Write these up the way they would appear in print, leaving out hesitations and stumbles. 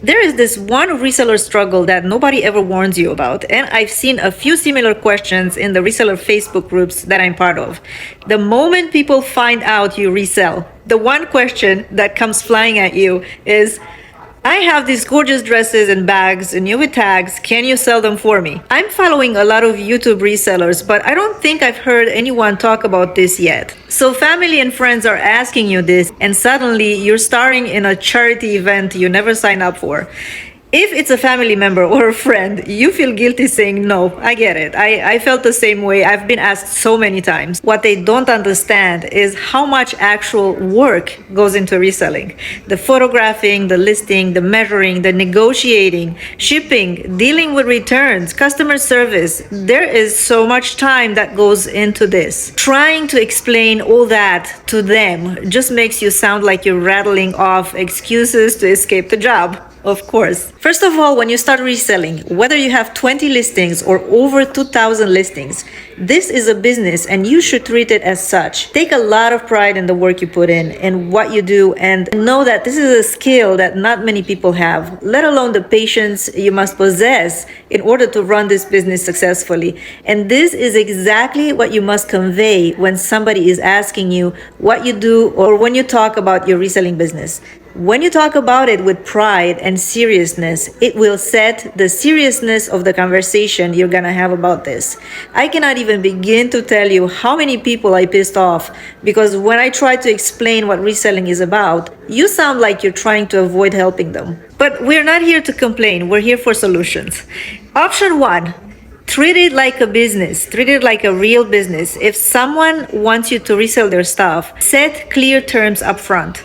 There is this one reseller struggle that nobody ever warns you about, and I've seen a few similar questions in the reseller Facebook groups that I'm part of. The moment people find out you resell, the one question that comes flying at you is, I have these gorgeous dresses and bags and new with tags. Can you sell them for me? I'm following a lot of YouTube resellers, but I don't think I've heard anyone talk about this yet. So family and friends are asking you this, and suddenly you're starring in a charity event you never signed up for. If it's a family member or a friend, you feel guilty saying no. I get it. I felt the same way. I've been asked so many times. What they don't understand is how much actual work goes into reselling. The photographing, the listing, the measuring, the negotiating, shipping, dealing with returns, customer service. There is so much time that goes into this. Trying to explain all that to them just makes you sound like you're rattling off excuses to escape the job. Of course. First of all, when you start reselling, whether you have 20 listings or over 2,000 listings, this is a business and you should treat it as such. Take a lot of pride in the work you put in and what you do, and know that this is a skill that not many people have, let alone the patience you must possess in order to run this business successfully. And this is exactly what you must convey when somebody is asking you what you do or when you talk about your reselling business. When you talk about it with pride and seriousness, it will set the seriousness of the conversation you're gonna have about this. I cannot even begin to tell you how many people I pissed off because when I try to explain what reselling is about, you sound like you're trying to avoid helping them. But we're not here to complain, we're here for solutions. Option 1. Treat it like a business. Treat it like a real business. If someone wants you to resell their stuff, set clear terms up front.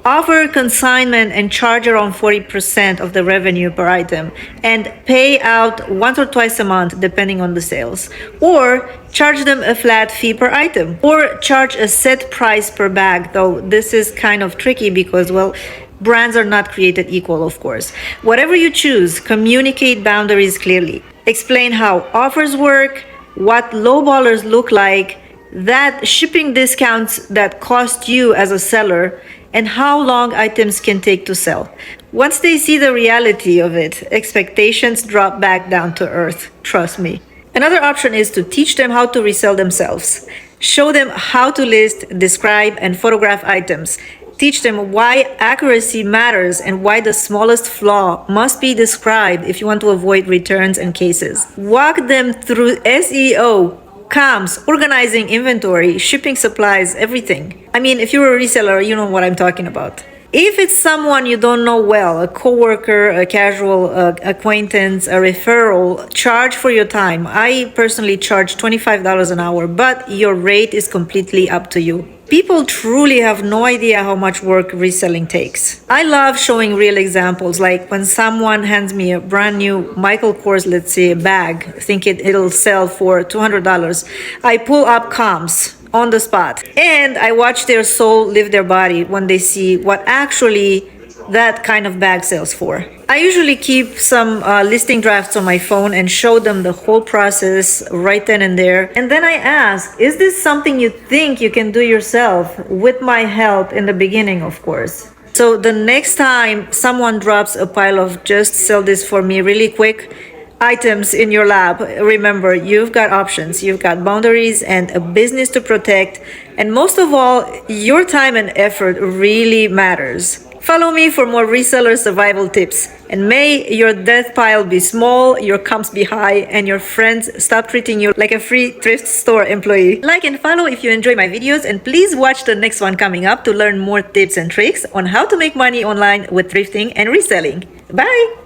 Offer consignment and charge around 40% of the revenue per item and pay out once or twice a month depending on the sales. Or charge them a flat fee per item. Or charge a set price per bag, though this is kind of tricky because, well, brands are not created equal, of course. Whatever you choose, communicate boundaries clearly. Explain how offers work, what lowballers look like, that shipping discounts that cost you as a seller, and how long items can take to sell. Once they see the reality of it, expectations drop back down to earth, trust me. Another option is to teach them how to resell themselves. Show them how to list, describe, and photograph items. Teach them why accuracy matters and why the smallest flaw must be described if you want to avoid returns and cases. Walk them through SEO, comms, organizing inventory, shipping supplies, everything. I mean, if you're a reseller, you know what I'm talking about. If it's someone you don't know well, a coworker, a casual acquaintance, a referral, charge for your time. I personally charge $25 an hour, but your rate is completely up to you. People truly have no idea how much work reselling takes. I love showing real examples, like when someone hands me a brand new Michael Kors, let's say, bag, thinking it'll sell for $200. I pull up comps on the spot and I watch their soul leave their body when they see what actually that kind of bag sells for. I usually keep some listing drafts on my phone and show them the whole process right then and there. And then I ask, is this something you think you can do yourself with my help in the beginning, of course. So the next time someone drops a pile of just sell this for me really quick items in your lap, remember, you've got options, you've got boundaries and a business to protect. And most of all, your time and effort really matters. Follow me for more reseller survival tips. And may your death pile be small, your comps be high, and your friends stop treating you like a free thrift store employee. Like and follow if you enjoy my videos, and please watch the next one coming up to learn more tips and tricks on how to make money online with thrifting and reselling. Bye!